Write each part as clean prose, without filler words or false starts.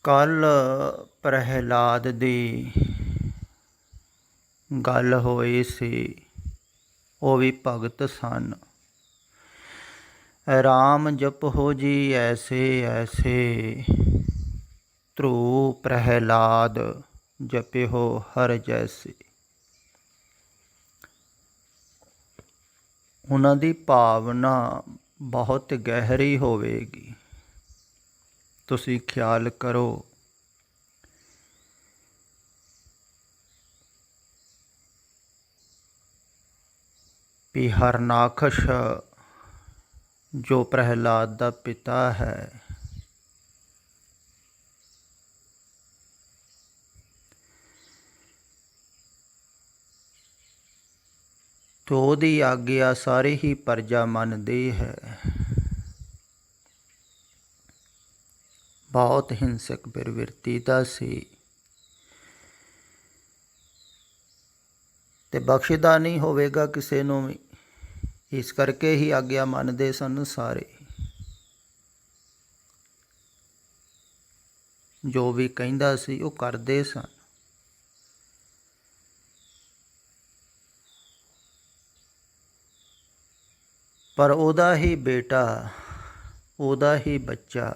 ਕੱਲ ਪ੍ਰਹਿਲਾਦ ਦੀ ਗੱਲ ਹੋਈ ਸੀ। ਉਹ ਵੀ ਭਗਤ ਸਨ। ਰਾਮ ਜਪੋ ਜੀ ਐਸੇ ਐਸੇ, ਧਰੂ ਪ੍ਰਹਿਲਾਦ ਜਪਿਓ ਹਰ ਜੈਸੇ। ਉਹਨਾਂ ਦੀ ਭਾਵਨਾ ਬਹੁਤ ਗਹਿਰੀ ਹੋਵੇਗੀ। ਤੁਸੀਂ ਖਿਆਲ ਕਰੋ। ਵੀ ਹਰਨਾਖਸ਼ ਜੋ ਪ੍ਰਹਿਲਾਦ ਦਾ ਪਿਤਾ ਹੈ, ਤੋ ਉਹਦੀ ਆਗਿਆ ਸਾਰੀ ਹੀ ਪ੍ਰਜਾ ਮੰਨਦੀ ਹੈ। ਬਹੁਤ ਹਿੰਸਕ ਪ੍ਰਵਿਰਤੀ ਦਾ ਸੀ ਤੇ ਬਖਸ਼ਦਾ ਨਹੀਂ ਹੋਵੇਗਾ ਕਿਸੇ ਨੂੰ ਵੀ। ਇਸ ਕਰਕੇ ਹੀ ਆਗਿਆ ਮੰਨਦੇ ਸਨ ਸਾਰੇ। ਜੋ ਵੀ ਕਹਿੰਦਾ ਸੀ ਉਹ ਕਰਦੇ ਸਨ। ਪਰ ਉਹਦਾ ਹੀ ਬੇਟਾ, ਉਹਦਾ ਹੀ ਬੱਚਾ,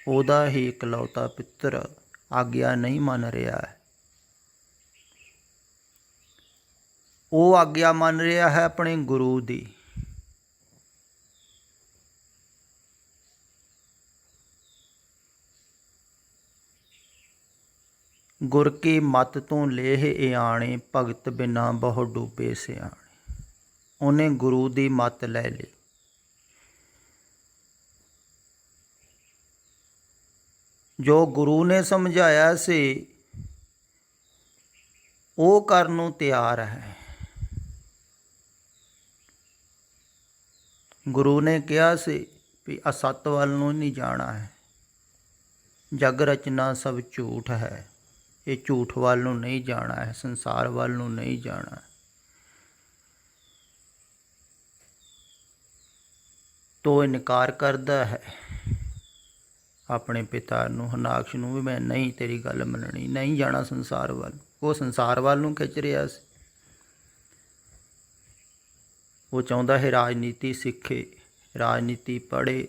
ਉਹਦਾ ਹੀ ਇਕਲੌਤਾ ਪੁੱਤਰ ਆਗਿਆ ਨਹੀਂ ਮੰਨ ਰਿਹਾ ਹੈ। ਉਹ ਆਗਿਆ ਮੰਨ ਰਿਹਾ ਹੈ ਆਪਣੇ ਗੁਰੂ ਦੀ। ਗੁਰ ਕੀ ਮੱਤ ਤੋਂ ਲੇਹ ਇਆਣੇ, ਭਗਤ ਬਿਨਾ ਬਹੁ ਡੂਬੇ ਸਿਆਣੇ। ਉਹਨੇ ਗੁਰੂ ਦੀ ਮੱਤ ਲੈ ਲਈ। ਜੋ ਗੁਰੂ ਨੇ ਸਮਝਾਇਆ ਸੀ ਉਹ ਕਰਨ ਨੂੰ ਤਿਆਰ ਹੈ। ਗੁਰੂ ਨੇ ਕਿਹਾ ਸੀ ਵੀ ਅਸੱਤ ਵੱਲ ਨੂੰ ਨਹੀਂ ਜਾਣਾ ਹੈ। ਜਗ ਰਚਨਾ ਸਭ ਝੂਠ ਹੈ। ਇਹ ਝੂਠ ਵੱਲ ਨੂੰ ਨਹੀਂ ਜਾਣਾ ਹੈ, ਸੰਸਾਰ ਵੱਲ ਨੂੰ ਨਹੀਂ ਜਾਣਾ। ਤੋ ਇਨਕਾਰ ਕਰਦਾ ਹੈ ਆਪਣੇ ਪਿਤਾ ਨੂੰ, ਹਰਨਾਕਸ਼ ਨੂੰ, ਵੀ ਮੈਂ ਨਹੀਂ ਤੇਰੀ ਗੱਲ ਮੰਨਣੀ, ਨਹੀਂ ਜਾਣਾ ਸੰਸਾਰ ਵੱਲ। ਉਹ ਸੰਸਾਰ ਵੱਲ ਨੂੰ ਖਿੱਚ ਰਿਹਾ ਸੀ। ਉਹ ਚਾਹੁੰਦਾ ਹੈ ਰਾਜਨੀਤੀ ਸਿੱਖੇ, ਰਾਜਨੀਤੀ ਪੜ੍ਹੇ,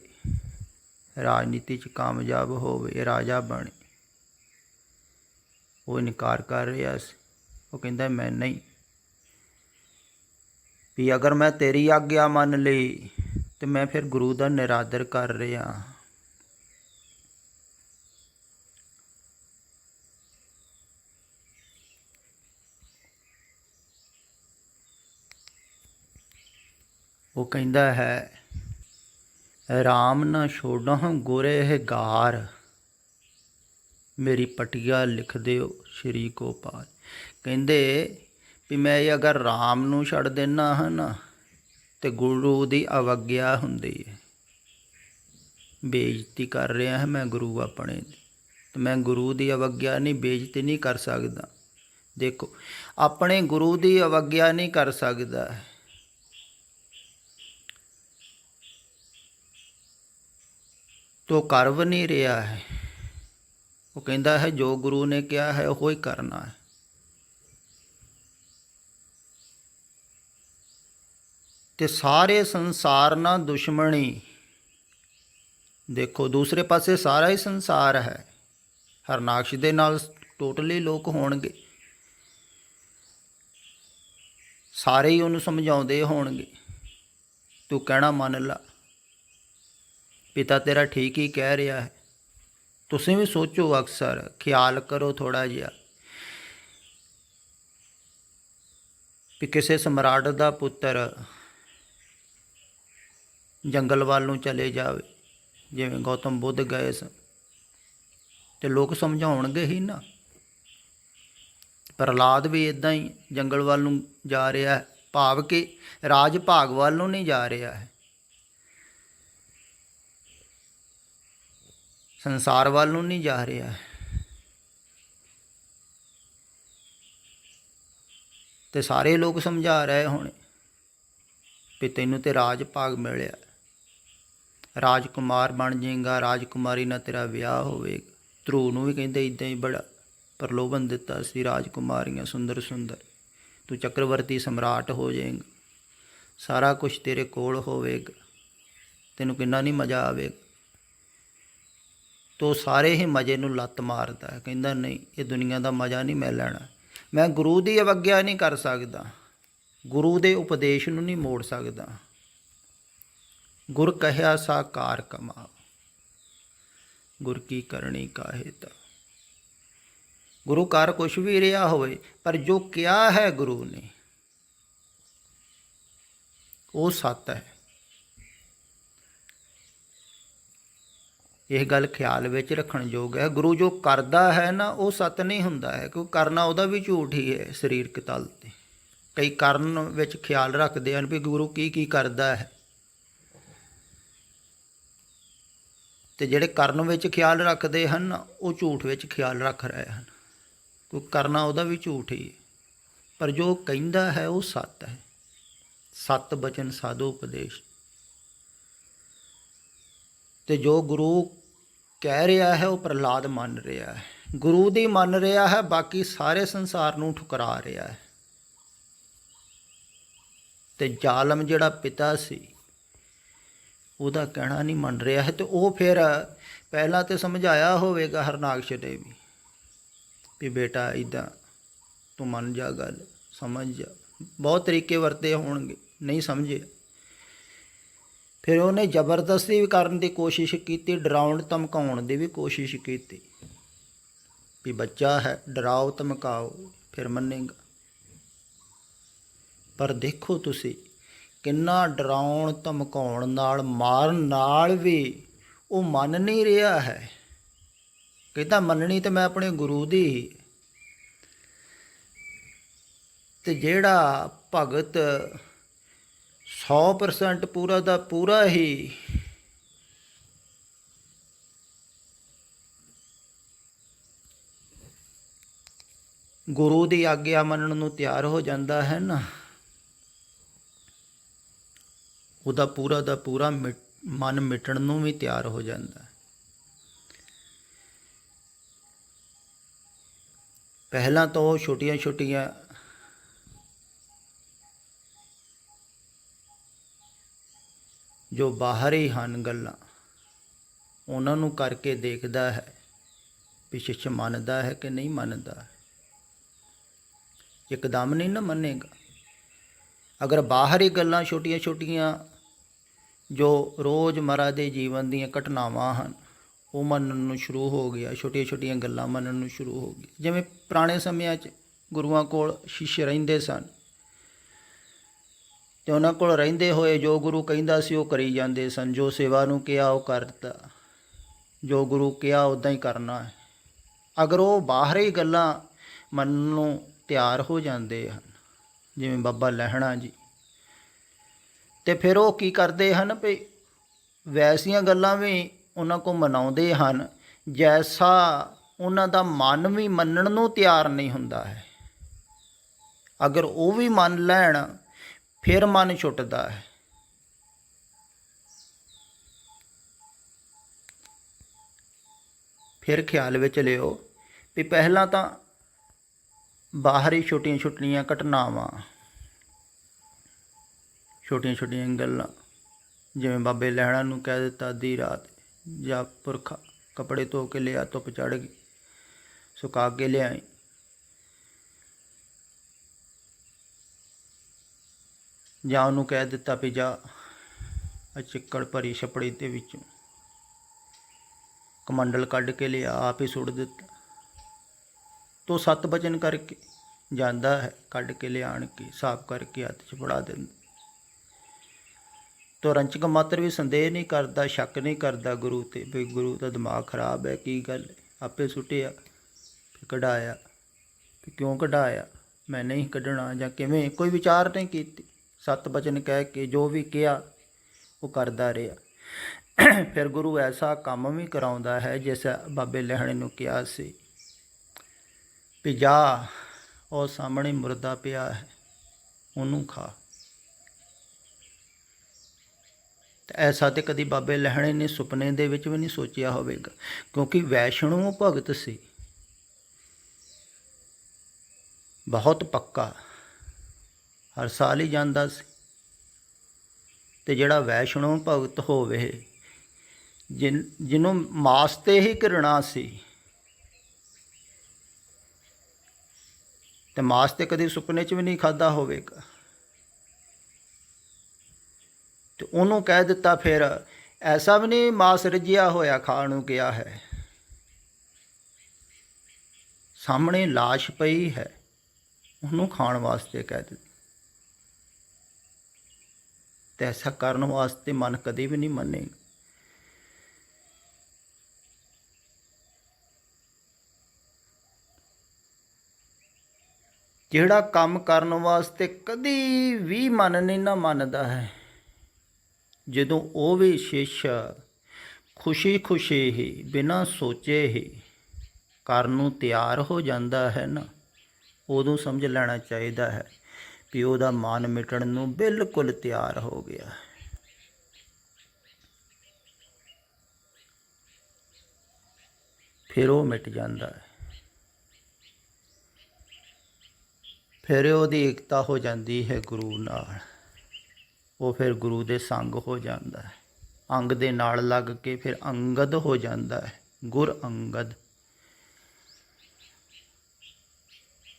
ਰਾਜਨੀਤੀ 'ਚ ਕਾਮਯਾਬ ਹੋਵੇ, ਰਾਜਾ ਬਣੇ। ਉਹ ਇਨਕਾਰ ਕਰ ਰਿਹਾ ਸੀ। ਉਹ ਕਹਿੰਦਾ ਮੈਂ ਨਹੀਂ, ਵੀ ਅਗਰ ਮੈਂ ਤੇਰੀ ਆਗਿਆ ਮੰਨ ਲਈ ਤੇ ਮੈਂ ਫਿਰ ਗੁਰੂ ਦਾ ਨਿਰਾਦਰ ਕਰ ਰਿਹਾ। ਉਹ ਕਹਿੰਦਾ ਹੈ ਰਾਮ ਨਾ ਛੋੜਾਂ ਗੁਰੇ ਇਹ ਗਾਰ, ਮੇਰੀ ਪਟੀਆ ਲਿਖ ਦਿਓ ਸ਼੍ਰੀ ਗੋਪਾਲ। ਕਹਿੰਦੇ ਵੀ ਮੈਂ ਅਗਰ ਰਾਮ ਨੂੰ ਛੱਡ ਦਿੰਦਾ ਹਾਂ ਨਾ ਤੇ ਗੁਰੂ ਦੀ ਅਵੱਗਿਆ ਹੁੰਦੀ ਹੈ। ਬੇਇੱਜ਼ਤੀ ਕਰ ਰਿਹਾ ਹਾਂ ਮੈਂ ਗੁਰੂ ਆਪਣੇ ਦੀ, ਤੇ ਮੈਂ ਗੁਰੂ ਦੀ ਅਵੱਗਿਆ ਨਹੀਂ, ਬੇਇੱਜ਼ਤੀ ਨਹੀਂ ਕਰ ਸਕਦਾ। ਦੇਖੋ, ਆਪਣੇ ਗੁਰੂ ਦੀ ਅਵੱਗਿਆ ਨਹੀਂ ਕਰ ਸਕਦਾ। ਤੋ ਕਰ ਵੀ ਨਹੀਂ ਰਿਹਾ ਹੈ। ਉਹ ਕਹਿੰਦਾ ਹੈ ਜੋ ਗੁਰੂ ਨੇ ਕਿਹਾ ਹੈ ਉਹ ਹੀ ਕਰਨਾ ਹੈ। ਤੇ ਸਾਰੇ ਸੰਸਾਰ ਨਾਲ ਦੁਸ਼ਮਣੀ। ਦੇਖੋ, ਦੂਸਰੇ ਪਾਸੇ ਸਾਰਾ ਹੀ ਸੰਸਾਰ ਹੈ। ਹਰਨਾਕਸ਼ ਦੇ ਨਾਲ ਟੋਟਲੀ ਲੋਕ ਹੋਣਗੇ, ਸਾਰੇ ਹੀ ਉਹਨੂੰ ਸਮਝਾਉਂਦੇ ਹੋਣਗੇ ਤੂੰ ਕਹਿਣਾ ਮੰਨ ਲਾ, ਪਿਤਾ ਤੇਰਾ ਠੀਕ ਹੀ ਕਹਿ ਰਿਹਾ ਹੈ। ਤੁਸੀਂ ਵੀ ਸੋਚੋ, ਅਕਸਰ ਖਿਆਲ ਕਰੋ ਥੋੜ੍ਹਾ ਜਿਹਾ, ਵੀ ਕਿਸੇ ਸਮਰਾਟ ਦਾ ਪੁੱਤਰ ਜੰਗਲ ਵੱਲ ਨੂੰ ਚਲੇ ਜਾਵੇ, ਜਿਵੇਂ ਗੌਤਮ ਬੁੱਧ ਗਏ ਸਨ, ਤੇ ਲੋਕ ਸਮਝਾਉਣਗੇ ਹੀ ਨਾ। ਪ੍ਰਹਲਾਦ ਵੀ ਇੱਦਾਂ ਹੀ ਜੰਗਲ ਵੱਲ ਨੂੰ ਜਾ ਰਿਹਾ ਹੈ, ਭਾਵ ਕਿ ਰਾਜ ਭਾਗ ਵੱਲ ਨੂੰ ਨਹੀਂ ਜਾ ਰਿਹਾ ਹੈ, ਸੰਸਾਰ ਵੱਲ ਨੂੰ ਨਹੀਂ ਜਾ ਰਿਹਾ ਹੈ। ਤੇ ਸਾਰੇ ਲੋਕ ਸਮਝਾ ਰਹੇ ਹੋਣੇ ਵੀ ਤੈਨੂੰ ਤੇ ਰਾਜ ਭਾਗ ਮਿਲਿਆ, ਰਾਜਕੁਮਾਰ ਬਣ ਜਾਏਗਾ, ਰਾਜਕੁਮਾਰੀ ਨਾਲ ਤੇਰਾ ਵਿਆਹ ਹੋਵੇਗਾ। ਧਰੂ ਨੂੰ ਵੀ ਕਹਿੰਦੇ ਇੱਦਾਂ ਹੀ ਬੜਾ ਪ੍ਰਲੋਭਨ ਦਿੱਤਾ ਸੀ, ਰਾਜਕੁਮਾਰੀਆਂ ਸੁੰਦਰ ਸੁੰਦਰ, ਤੂੰ ਚੱਕਰਵਰਤੀ ਸਮਰਾਟ ਹੋ ਜਾਏਗਾ, ਸਾਰਾ ਕੁਛ ਤੇਰੇ ਕੋਲ ਹੋਵੇਗਾ, ਤੈਨੂੰ ਕਿੰਨਾ ਨਹੀਂ ਮਜ਼ਾ ਆਵੇਗਾ। ਤੋ ਸਾਰੇ ਹੀ ਮਜ਼ੇ ਨੂੰ ਲੱਤ ਮਾਰਦਾ ਹੈ, ਕਹਿੰਦਾ ਨਹੀਂ, ਇਹ ਦੁਨੀਆ ਦਾ ਮਜ਼ਾ ਨਹੀਂ ਮੈਂ ਲੈਣਾ, ਮੈਂ ਗੁਰੂ ਦੀ ਅਵੱਗਿਆ ਨਹੀਂ ਕਰ ਸਕਦਾ, ਗੁਰੂ ਦੇ ਉਪਦੇਸ਼ ਨੂੰ ਨਹੀਂ ਮੋੜ ਸਕਦਾ। ਗੁਰ ਕਹਿਆ ਸਾ ਕਾਰ ਕਮਾਓ, ਗੁਰ ਕੀ ਕਰਨੀ ਕਾਹੇ ਤਾ। ਗੁਰੂ ਕਰ ਕੁਛ ਵੀ ਰਿਹਾ ਹੋਵੇ, ਪਰ ਜੋ ਕਿਹਾ ਹੈ ਗੁਰੂ ਨੇ ਉਹ ਸੱਤ ਹੈ। ਇਹ ਗੱਲ ਖਿਆਲ ਵਿੱਚ ਰੱਖਣ ਯੋਗ ਹੈ। ਗੁਰੂ ਜੋ ਕਰਦਾ ਹੈ ਨਾ ਉਹ ਸੱਤ ਨਹੀਂ ਹੁੰਦਾ ਹੈ, ਕਿਉਂਕਿ ਕਰਨਾ ਉਹਦਾ ਵੀ ਝੂਠ ਹੀ ਹੈ ਸਰੀਰਕ ਤਲ 'ਤੇ। ਕਈ ਕਰਨ ਵਿੱਚ ਖਿਆਲ ਰੱਖਦੇ ਹਨ ਵੀ ਗੁਰੂ ਕੀ ਕੀ ਕਰਦਾ ਹੈ, ਅਤੇ ਜਿਹੜੇ ਕਰਨ ਵਿੱਚ ਖਿਆਲ ਰੱਖਦੇ ਹਨ ਉਹ ਝੂਠ ਵਿੱਚ ਖਿਆਲ ਰੱਖ ਰਹੇ ਹਨ, ਕਿਉਂਕਿ ਕਰਨਾ ਉਹਦਾ ਵੀ ਝੂਠ ਹੀ ਹੈ। ਪਰ ਜੋ ਕਹਿੰਦਾ ਹੈ ਉਹ ਸੱਤ ਹੈ। ਸਤ ਬਚਨ ਸਾਧੂ ਉਪਦੇਸ਼। ਅਤੇ ਜੋ ਗੁਰੂ ਕਹਿ ਰਿਹਾ ਹੈ ਉਹ ਪ੍ਰਹਲਾਦ ਮੰਨ ਰਿਹਾ ਹੈ, ਗੁਰੂ ਦੀ ਮੰਨ ਰਿਹਾ ਹੈ, ਬਾਕੀ ਸਾਰੇ ਸੰਸਾਰ ਨੂੰ ਠੁਕਰਾ ਰਿਹਾ ਹੈ। ਅਤੇ ਜ਼ਾਲਮ ਜਿਹੜਾ ਪਿਤਾ ਸੀ ਉਹਦਾ ਕਹਿਣਾ ਨਹੀਂ ਮੰਨ ਰਿਹਾ ਹੈ, ਅਤੇ ਉਹ ਫਿਰ ਪਹਿਲਾਂ ਤਾਂ ਸਮਝਾਇਆ ਹੋਵੇਗਾ ਹਰਨਾਕਸ਼ ਨੇ ਵੀ ਬੇਟਾ ਇੱਦਾਂ ਤੂੰ ਮੰਨ ਜਾ, ਗੱਲ ਸਮਝ ਜਾ, ਬਹੁਤ ਤਰੀਕੇ ਵਰਤੇ ਹੋਣਗੇ, ਨਹੀਂ ਸਮਝੇ। ਫਿਰ ਉਹਨੇ ਜ਼ਬਰਦਸਤੀ ਵੀ ਕਰਨ ਦੀ ਕੋਸ਼ਿਸ਼ ਕੀਤੀ, ਡਰਾਉਣ ਧਮਕਾਉਣ ਦੀ ਵੀ ਕੋਸ਼ਿਸ਼ ਕੀਤੀ ਵੀ ਬੱਚਾ ਹੈ, ਡਰਾਓ ਧਮਕਾਓ ਫਿਰ ਮੰਨੇਗਾ। ਪਰ ਦੇਖੋ ਤੁਸੀਂ ਕਿੰਨਾ ਡਰਾਉਣ ਧਮਕਾਉਣ ਨਾਲ, ਮਾਰਨ ਨਾਲ ਵੀ ਉਹ ਮੰਨ ਨਹੀਂ ਰਿਹਾ ਹੈ। ਕਹਿੰਦਾ ਮੰਨਣੀ ਤਾਂ ਮੈਂ ਆਪਣੇ ਗੁਰੂ ਦੀ ਹੀ। ਅਤੇ ਜਿਹੜਾ ਭਗਤ 100% ਪੂਰਾ ਦਾ ਪੂਰਾ ਹੀ ਗੁਰੂ ਦੀ ਆਗਿਆ ਮੰਨਣ ਨੂੰ ਤਿਆਰ ਹੋ ਜਾਂਦਾ ਹੈ ਨਾ, ਉਹਦਾ ਪੂਰਾ ਦਾ ਪੂਰਾ ਮਨ ਮਿਟਣ ਨੂੰ ਵੀ ਤਿਆਰ ਹੋ ਜਾਂਦਾ ਹੈ। ਪਹਿਲਾਂ ਤਾਂ ਉਹ ਛੋਟੀਆਂ ਛੋਟੀਆਂ ਜੋ ਬਾਹਰੀ ਹਨ ਗੱਲਾਂ, ਉਹਨਾਂ ਨੂੰ ਕਰਕੇ ਦੇਖਦਾ ਹੈ ਵੀ ਸ਼ਿਸ਼ ਮੰਨਦਾ ਹੈ ਕਿ ਨਹੀਂ ਮੰਨਦਾ। ਇੱਕਦਮ ਨਹੀਂ ਨਾ ਮੰਨੇਗਾ। ਅਗਰ ਬਾਹਰੀ ਗੱਲਾਂ ਛੋਟੀਆਂ ਛੋਟੀਆਂ ਜੋ ਰੋਜ਼ਮਰਰਾ ਦੇ ਜੀਵਨ ਦੀਆਂ ਘਟਨਾਵਾਂ ਹਨ ਉਹ ਮੰਨਣ ਨੂੰ ਸ਼ੁਰੂ ਹੋ ਗਿਆ, ਛੋਟੀਆਂ ਛੋਟੀਆਂ ਗੱਲਾਂ ਮੰਨਣ ਨੂੰ ਸ਼ੁਰੂ ਹੋ ਗਈ। ਜਿਵੇਂ ਪੁਰਾਣੇ ਸਮਿਆਂ 'ਚ ਗੁਰੂਆਂ ਕੋਲ ਸ਼ਿਸ਼ ਰਹਿੰਦੇ ਸਨ, ਅਤੇ ਉਹਨਾਂ ਕੋਲ ਰਹਿੰਦੇ ਹੋਏ ਜੋ ਗੁਰੂ ਕਹਿੰਦਾ ਸੀ ਉਹ ਕਰੀ ਜਾਂਦੇ ਸਨ, ਜੋ ਸੇਵਾ ਨੂੰ ਕਿਹਾ ਉਹ ਕਰਤਾ, ਜੋ ਗੁਰੂ ਕਿਹਾ ਉੱਦਾਂ ਹੀ ਕਰਨਾ ਹੈ। ਅਗਰ ਉਹ ਬਾਹਰੀ ਗੱਲਾਂ ਮੰਨਣ ਨੂੰ ਤਿਆਰ ਹੋ ਜਾਂਦੇ ਹਨ, ਜਿਵੇਂ ਬਾਬਾ ਲਹਿਣਾ ਜੀ, ਅਤੇ ਫਿਰ ਉਹ ਕੀ ਕਰਦੇ ਹਨ ਵੀ ਵੈਸੀਆਂ ਗੱਲਾਂ ਵੀ ਉਹਨਾਂ ਕੋਲ ਮਨਾਉਂਦੇ ਹਨ ਜੈਸਾ ਉਹਨਾਂ ਦਾ ਮਨ ਵੀ ਮੰਨਣ ਨੂੰ ਤਿਆਰ ਨਹੀਂ ਹੁੰਦਾ ਹੈ। ਅਗਰ ਉਹ ਵੀ ਮੰਨ ਲੈਣ ਫਿਰ ਮਨ ਛੁੱਟਦਾ ਹੈ। ਫਿਰ ਖਿਆਲ ਵਿੱਚ ਲਿਓ ਵੀ ਪਹਿਲਾਂ ਤਾਂ ਬਾਹਰੀ ਛੋਟੀਆਂ ਛੋਟੀਆਂ ਘਟਨਾਵਾਂ, ਛੋਟੀਆਂ ਛੋਟੀਆਂ ਗੱਲਾਂ, ਜਿਵੇਂ ਬਾਬੇ ਲਹਿਣਾ ਨੂੰ ਕਹਿ ਦਿੱਤਾ ਅੱਧੀ ਰਾਤ ਜਾਂ ਪੁਰਖਾ ਕੱਪੜੇ ਧੋ ਕੇ ਲਿਆ, ਧੁੱਪ ਚੜ੍ਹ ਗਈ, ਸੁਕਾ ਕੇ ਲਿਆਈ, ਜਾਂ ਉਹਨੂੰ ਕਹਿ ਦਿੱਤਾ ਵੀ ਜਾ ਚਿੱਕੜ ਭਰੀ ਛਪੜੀ ਦੇ ਵਿੱਚੋਂ ਕਮੰਡਲ ਕੱਢ ਕੇ ਲਿਆ, ਆਪ ਹੀ ਸੁੱਟ ਦਿੱਤਾ। ਤੋ ਸੱਤ ਬਚਨ ਕਰਕੇ ਜਾਂਦਾ ਹੈ, ਕੱਢ ਕੇ ਲਿਆਣ ਕੇ ਸਾਫ਼ ਕਰਕੇ ਹੱਥ 'ਚ ਫੜਾ ਦਿੰਦਾ। ਤੋ ਰੰਚਕ ਮਾਤਰ ਵੀ ਸੰਦੇਹ ਨਹੀਂ ਕਰਦਾ, ਸ਼ੱਕ ਨਹੀਂ ਕਰਦਾ ਗੁਰੂ 'ਤੇ ਵੀ ਗੁਰੂ ਦਾ ਦਿਮਾਗ ਖਰਾਬ ਹੈ, ਕੀ ਗੱਲ, ਆਪੇ ਸੁੱਟਿਆ, ਕਢਾਇਆ, ਕਿਉਂ ਕਢਾਇਆ, ਮੈਂ ਨਹੀਂ ਕੱਢਣਾ ਜਾਂ ਕਿਵੇਂ, ਕੋਈ ਵਿਚਾਰ ਨਹੀਂ ਕੀਤੀ। ਸੱਤ ਬਚਨ ਕਹਿ ਕੇ ਜੋ ਵੀ ਕਿਹਾ ਉਹ ਕਰਦਾ ਰਿਹਾ। ਫਿਰ ਗੁਰੂ ਐਸਾ ਕੰਮ ਵੀ ਕਰਾਉਂਦਾ ਹੈ ਜਿਸ ਬਾਬੇ ਲਹਿਣੇ ਨੂੰ ਕਿਹਾ ਸੀ ਵੀ ਜਾ ਉਹ ਸਾਹਮਣੇ ਮੁਰਦਾ ਪਿਆ ਹੈ ਉਹਨੂੰ ਖਾ। ਐਸਾ ਤੇ ਕਦੀ ਬਾਬੇ ਲਹਿਣੇ ਨੇ ਸੁਪਨੇ ਦੇ ਵਿੱਚ ਵੀ ਨਹੀਂ ਸੋਚਿਆ ਹੋਵੇਗਾ, ਕਿਉਂਕਿ ਵੈਸ਼ਣੂ ਭਗਤ ਸੀ, ਬਹੁਤ ਪੱਕਾ, ਹਰ ਸਾਲ ਹੀ ਜਾਂਦਾ ਸੀ। ਤੇ ਜਿਹੜਾ ਵੈਸ਼ਣੂ ਭਗਤ ਹੋਵੇ, ਜਿਹਨੂੰ ਮਾਸ ਤੇ ਹੀ ਘਿਰਣਾ ਸੀ, ਤੇ ਮਾਸ ਤੇ ਕਦੀ ਸੁਪਨੇ 'ਚ ਵੀ ਨਹੀਂ ਖਾਧਾ ਹੋਵੇਗਾ, ਤੇ ਉਹਨੂੰ ਕਹਿ ਦਿੱਤਾ ਫਿਰ ਐਸਾ ਵੀ ਨਹੀਂ ਮਾਸ ਰੱਜਿਆ ਹੋਇਆ ਖਾਣ ਨੂੰ ਕਿਹਾ ਹੈ, ਸਾਹਮਣੇ ਲਾਸ਼ ਪਈ ਹੈ, ਉਹਨੂੰ ਖਾਣ ਵਾਸਤੇ ਕਹਿ ਦਿੱਤਾ। ਤੇ ਐਸਾ ਕਰਨ ਵਾਸਤੇ ਮਨ ਕਦੇ ਵੀ ਨਹੀਂ ਮੰਨੇਗਾ। ਜਿਹੜਾ ਕੰਮ ਕਰਨ ਵਾਸਤੇ ਕਦੀ ਵੀ ਮਨ ਨਹੀਂ ਨਾ ਮੰਨਦਾ ਹੈ, ਜਦੋਂ ਉਹ ਵੀ ਸ਼ਿਸ਼ਾ ਖੁਸ਼ੀ ਖੁਸ਼ੀ ਹੀ ਬਿਨਾਂ ਸੋਚੇ ਹੀ ਕਰਨ ਨੂੰ ਤਿਆਰ ਹੋ ਜਾਂਦਾ ਹੈ ਨਾ, ਉਦੋਂ ਸਮਝ ਲੈਣਾ ਚਾਹੀਦਾ ਹੈ ਵੀ ਉਹਦਾ ਮਨ ਮਿਟਣ ਨੂੰ ਬਿਲਕੁਲ ਤਿਆਰ ਹੋ ਗਿਆ। ਫਿਰ ਉਹ ਮਿਟ ਜਾਂਦਾ ਹੈ, ਫਿਰ ਉਹਦੀ ਏਕਤਾ ਹੋ ਜਾਂਦੀ ਹੈ ਗੁਰੂ ਨਾਲ, ਉਹ ਫਿਰ ਗੁਰੂ ਦੇ ਸੰਗ ਹੋ ਜਾਂਦਾ ਹੈ, ਅੰਗ ਦੇ ਨਾਲ ਲੱਗ ਕੇ ਫਿਰ ਅੰਗਦ ਹੋ ਜਾਂਦਾ ਹੈ, ਗੁਰ ਅੰਗਦ।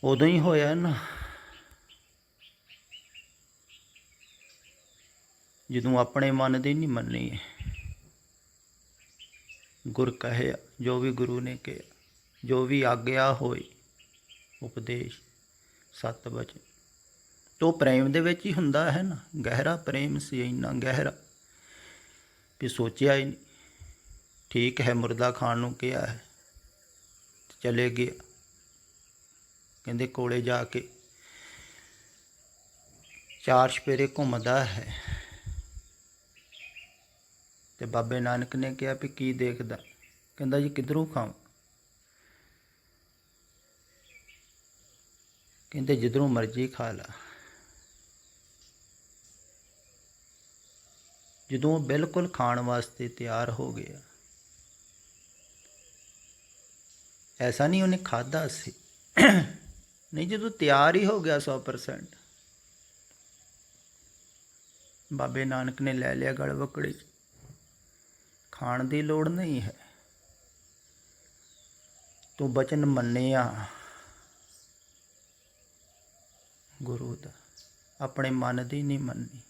ਉਦੋਂ ਹੀ ਹੋਇਆ ਨਾ ਜਦੋਂ ਆਪਣੇ ਮਨ ਦੀ ਨਹੀਂ ਮੰਨੀ। ਗੁਰ ਕਹਿਆ, ਜੋ ਵੀ ਗੁਰੂ ਨੇ ਕਿਹਾ, ਜੋ ਵੀ ਆਗਿਆ ਹੋਈ ਉਪਦੇਸ਼ ਸਤ ਬਚਨ, ਤੋ ਪ੍ਰੇਮ ਦੇ ਵਿੱਚ ਹੀ ਹੁੰਦਾ ਹੈ ਨਾ। ਗਹਿਰਾ ਪ੍ਰੇਮ ਸੀ, ਇੰਨਾ ਗਹਿਰਾ ਵੀ ਸੋਚਿਆ ਹੀ ਨਹੀਂ। ਠੀਕ ਹੈ, ਮੁਰਦਾ ਖਾਣ ਨੂੰ ਕਿਹਾ ਹੈ, ਚਲੇ ਗਿਆ, ਕਹਿੰਦੇ ਕੋਲੇ ਜਾ ਕੇ 4 ਚੁਫੇਰੇ ਘੁੰਮਦਾ ਹੈ, ਤੇ ਬਾਬੇ ਨਾਨਕ ਨੇ ਕਿਹਾ ਵੀ ਕੀ ਦੇਖਦਾ? ਕਹਿੰਦਾ ਜੀ ਕਿੱਧਰੋਂ ਖਾਵਾਂ? ਕਹਿੰਦੇ ਜਿੱਧਰੋਂ ਮਰਜ਼ੀ ਖਾ ਲਾ। ਜਦੋਂ ਉਹ ਬਿਲਕੁਲ ਖਾਣ ਵਾਸਤੇ ਤਿਆਰ ਹੋ ਗਿਆ, ਐਸਾ ਨਹੀਂ ਉਹਨੇ ਖਾਧਾ ਸੀ, ਨਹੀਂ, ਜਦੋਂ ਤਿਆਰ ਹੀ ਹੋ ਗਿਆ 100%, ਬਾਬੇ ਨਾਨਕ ਨੇ ਲੈ ਲਿਆ ਗਲ ਵਕੜੀ 'ਚ। ਖਾਣ ਦੀ ਲੋੜ ਨਹੀਂ ਹੈ, ਤੂੰ ਬਚਨ ਮੰਨਿਆ ਗੁਰੂ ਦਾ, ਆਪਣੇ ਮਨ ਦੀ ਨਹੀਂ ਮੰਨੀ।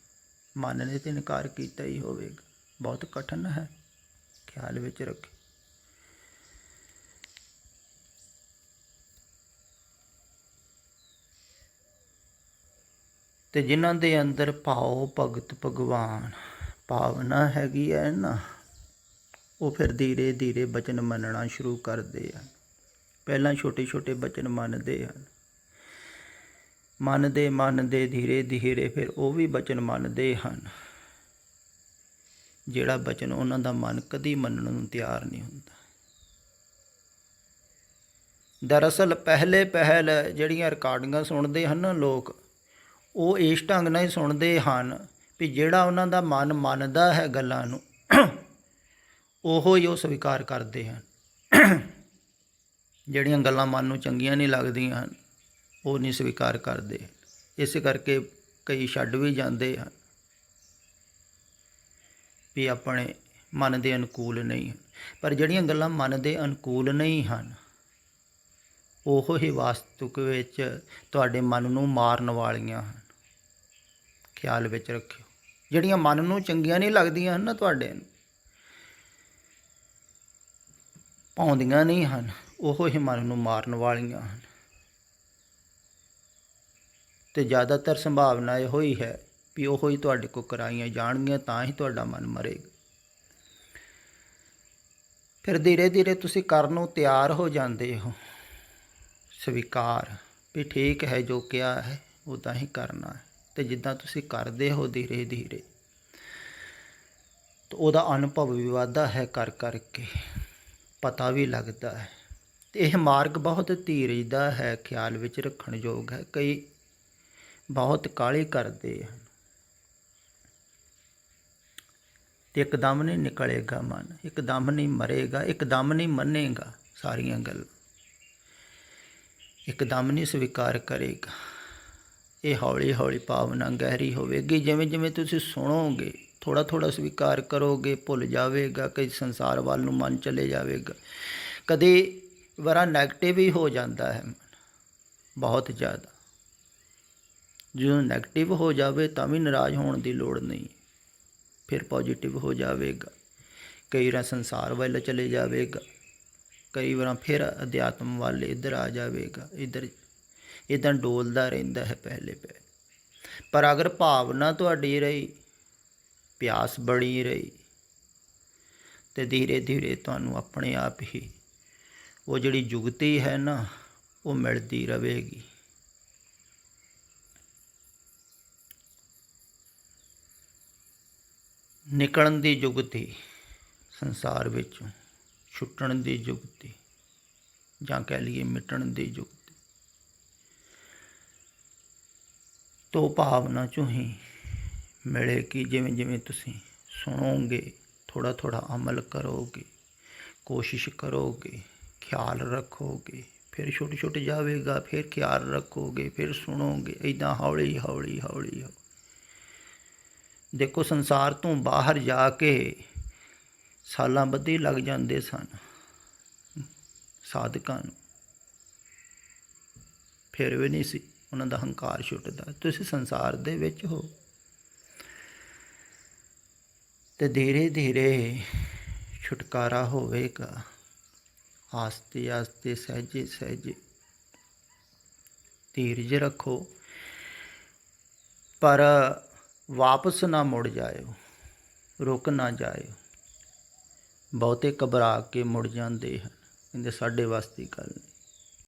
ਮਨ ਨੇ ਤੇ ਇਨਕਾਰ ਕੀਤਾ ਹੀ ਹੋਵੇਗਾ, ਬਹੁਤ ਕਠਿਨ ਹੈ, ਖਿਆਲ ਵਿੱਚ ਰੱਖੇ। ਤੇ ਜਿਨ੍ਹਾਂ ਦੇ ਅੰਦਰ ਭਾਉ ਭਗਤ ਭਗਵਾਨ ਭਾਵਨਾ ਹੈਗੀ ਹੈ ਨਾ, ਉਹ ਫਿਰ ਧੀਰੇ ਧੀਰੇ ਬਚਨ ਮੰਨਣਾ ਸ਼ੁਰੂ ਕਰਦੇ ਹਨ। ਪਹਿਲਾਂ ਛੋਟੇ ਛੋਟੇ ਬਚਨ ਮੰਨਦੇ ਹਨ, ਮੰਨਦੇ ਧੀਰੇ ਧੀਰੇ ਫਿਰ ਉਹ ਵੀ ਬਚਨ ਮੰਨਦੇ ਹਨ, ਜਿਹੜਾ ਬਚਨ ਉਹਨਾਂ ਦਾ ਮਨ ਕਦੀ ਮੰਨਣ ਨੂੰ ਤਿਆਰ ਨਹੀਂ ਹੁੰਦਾ। ਦਰਅਸਲ ਪਹਿਲ ਜਿਹੜੀਆਂ ਰਿਕਾਰਡਿੰਗਾਂ ਸੁਣਦੇ ਹਨ ਨਾ ਲੋਕ, ਉਹ ਇਸ ਢੰਗ ਨਾਲ ਹੀ ਸੁਣਦੇ ਹਨ ਵੀ ਜਿਹੜਾ ਉਹਨਾਂ ਦਾ ਮਨ ਮੰਨਦਾ ਹੈ ਗੱਲਾਂ ਨੂੰ, ਉਹੋ ਹੀ ਉਹ ਸਵੀਕਾਰ ਕਰਦੇ ਹਨ। ਜਿਹੜੀਆਂ ਗੱਲਾਂ ਮਨ ਨੂੰ ਚੰਗੀਆਂ ਨਹੀਂ ਲੱਗਦੀਆਂ ਹਨ, ਉਹ ਨਹੀਂ ਸਵੀਕਾਰ ਕਰਦੇ। ਇਸ ਕਰਕੇ ਕਈ ਛੱਡ ਵੀ ਜਾਂਦੇ ਹਨ ਵੀ ਆਪਣੇ ਮਨ ਦੇ ਅਨੁਕੂਲ ਨਹੀਂ ਹਨ। ਪਰ ਜਿਹੜੀਆਂ ਗੱਲਾਂ ਮਨ ਦੇ ਅਨੁਕੂਲ ਨਹੀਂ ਹਨ, ਉਹ ਹੀ ਵਾਸਤਵਿਕ ਵਿੱਚ ਤੁਹਾਡੇ ਮਨ ਨੂੰ ਮਾਰਨ ਵਾਲੀਆਂ ਹਨ। ਖਿਆਲ ਵਿੱਚ ਰੱਖਿਓ, ਜਿਹੜੀਆਂ ਮਨ ਨੂੰ ਚੰਗੀਆਂ ਨਹੀਂ ਲੱਗਦੀਆਂ ਹਨ ਨਾ, ਤੁਹਾਡੇ ਨੂੰ ਭਾਉਂਦੀਆਂ ਨਹੀਂ ਹਨ, ਉਹ ਹੀ ਮਨ ਨੂੰ ਮਾਰਨ ਵਾਲੀਆਂ ਹਨ। ਤੇ ਜ਼ਿਆਦਾਤਰ ਸੰਭਾਵਨਾ ਇਹੋ ਹੀ ਹੈ ਵੀ ਉਹੋ ਹੀ ਤੁਹਾਡੇ ਕੋਲ ਕਰਾਈਆਂ ਜਾਣਗੀਆਂ, ਤਾਂ ਹੀ ਤੁਹਾਡਾ ਮਨ ਮਰੇਗਾ। ਫਿਰ ਧੀਰੇ ਧੀਰੇ ਤੁਸੀਂ ਕਰਨ ਨੂੰ ਤਿਆਰ ਹੋ ਜਾਂਦੇ ਹੋ, ਸਵੀਕਾਰ ਵੀ ਠੀਕ ਹੈ, ਜੋ ਕਿਹਾ ਹੈ ਉੱਦਾਂ ਹੀ ਕਰਨਾ ਹੈ। ਤੇ ਜਿੱਦਾਂ ਤੁਸੀਂ ਕਰਦੇ ਹੋ ਧੀਰੇ ਧੀਰੇ, ਤਾਂ ਉਹਦਾ ਅਨੁਭਵ ਵੀ ਵੱਧਦਾ ਹੈ, ਕਰ ਕਰਕੇ ਪਤਾ ਵੀ ਲੱਗਦਾ ਹੈ। ਤੇ ਇਹ ਮਾਰਗ ਬਹੁਤ ਧੀਰਜ ਦਾ ਹੈ, ਖਿਆਲ ਵਿੱਚ ਰੱਖਣ ਯੋਗ ਹੈ। ਕਈ ਬਹੁਤ ਕਾਹਲੀ ਕਰਦੇ ਹਨ, ਤੇ ਇੱਕਦਮ ਨਹੀਂ ਨਿਕਲੇਗਾ ਮਨ, ਇੱਕਦਮ ਨਹੀਂ ਮਰੇਗਾ, ਇੱਕਦਮ ਨਹੀਂ ਮੰਨੇਗਾ ਸਾਰੀਆਂ ਗੱਲਾਂ, ਇੱਕਦਮ ਨਹੀਂ ਸਵੀਕਾਰ ਕਰੇਗਾ। ਇਹ ਹੌਲੀ ਹੌਲੀ ਭਾਵਨਾ ਗਹਿਰੀ ਹੋਵੇਗੀ। ਜਿਵੇਂ ਜਿਵੇਂ ਤੁਸੀਂ ਸੁਣੋਗੇ, ਥੋੜ੍ਹਾ ਥੋੜ੍ਹਾ ਸਵੀਕਾਰ ਕਰੋਗੇ, ਭੁੱਲ ਜਾਵੇਗਾ, ਕਈ ਸੰਸਾਰ ਵੱਲ ਨੂੰ ਮਨ ਚਲੇ ਜਾਵੇਗਾ। ਕਦੇ ਬੜਾ ਨੈਗੇਟਿਵ ਹੀ ਹੋ ਜਾਂਦਾ ਹੈ ਮਨ, ਬਹੁਤ ਜ਼ਿਆਦਾ। ਜਦੋਂ ਨੈਗੇਟਿਵ ਹੋ ਜਾਵੇ ਤਾਂ ਵੀ ਨਾਰਾਜ਼ ਹੋਣ ਦੀ ਲੋੜ ਨਹੀਂ, ਫਿਰ ਪੋਜੀਟਿਵ ਹੋ ਜਾਵੇਗਾ। ਕਈ ਵਾਰ ਸੰਸਾਰ ਵੱਲ ਚਲੇ ਜਾਵੇਗਾ, ਕਈ ਵਾਰ ਫਿਰ ਅਧਿਆਤਮ ਵੱਲ ਇੱਧਰ ਆ ਜਾਵੇਗਾ। ਇੱਦਾਂ ਡੋਲਦਾ ਰਹਿੰਦਾ ਹੈ ਪਹਿਲੇ। ਪਰ ਅਗਰ ਭਾਵਨਾ ਤੁਹਾਡੀ ਰਹੀ, ਪਿਆਸ ਬਣੀ ਰਹੀ, ਤੇ ਧੀਰੇ ਧੀਰੇ ਤੁਹਾਨੂੰ ਆਪਣੇ ਆਪ ਹੀ ਉਹ ਜਿਹੜੀ ਜੁਗਤੀ ਹੈ ਨਾ, ਉਹ ਮਿਲਦੀ ਰਹੇਗੀ। ਨਿਕਲਣ ਦੀ ਜੁਗਤੀ ਸੰਸਾਰ ਵਿੱਚੋਂ, ਛੁੱਟਣ ਦੀ ਜੁਗਤੀ, ਜਾਂ ਕਹਿ ਲਈਏ ਮਿਟਣ ਦੀ ਜੁਗਤੀ, ਤੋਂ ਭਾਵਨਾ 'ਚੋਂ ਹੀ ਮਿਲੇਗੀ। ਜਿਵੇਂ ਜਿਵੇਂ ਤੁਸੀਂ ਸੁਣੋਗੇ, ਥੋੜ੍ਹਾ ਥੋੜ੍ਹਾ ਅਮਲ ਕਰੋਗੇ, ਕੋਸ਼ਿਸ਼ ਕਰੋਗੇ, ਖਿਆਲ ਰੱਖੋਗੇ, ਫਿਰ ਛੁੱਟ ਛੁੱਟ ਜਾਵੇਗਾ, ਫਿਰ ਖਿਆਲ ਰੱਖੋਗੇ, ਫਿਰ ਸੁਣੋਗੇ, ਇੱਦਾਂ ਹੌਲੀ ਹੌਲੀ ਹੌਲੀ ਹੌਲੀ। ਦੇਖੋ, ਸੰਸਾਰ ਤੋਂ ਬਾਹਰ ਜਾ ਕੇ ਸਾਲਾਂ ਬੱਧੀ ਲੱਗ ਜਾਂਦੇ ਸਨ ਸਾਧਕਾਂ ਨੂੰ, ਫਿਰ ਵੀ ਨਹੀਂ ਸੀ ਉਹਨਾਂ ਦਾ ਹੰਕਾਰ ਛੁੱਟਦਾ। ਤੁਸੀਂ ਸੰਸਾਰ ਦੇ ਵਿੱਚ ਹੋ, ਤੇ ਧੀਰੇ ਧੀਰੇ ਛੁਟਕਾਰਾ ਹੋਵੇਗਾ, ਆਸਤੇ ਆਸਤੇ, ਸਹਿਜੇ ਸਹਿਜੇ। ਧੀਰਜ ਰੱਖੋ, ਪਰ ਵਾਪਸ ਨਾ ਮੁੜ ਜਾਇਓ, ਰੁਕ ਨਾ ਜਾਇਓ। ਬਹੁਤੇ ਘਬਰਾ ਕੇ ਮੁੜ ਜਾਂਦੇ ਹਨ, ਕਹਿੰਦੇ ਸਾਡੇ ਵੱਸ ਦੀ ਗੱਲ ਨਹੀਂ।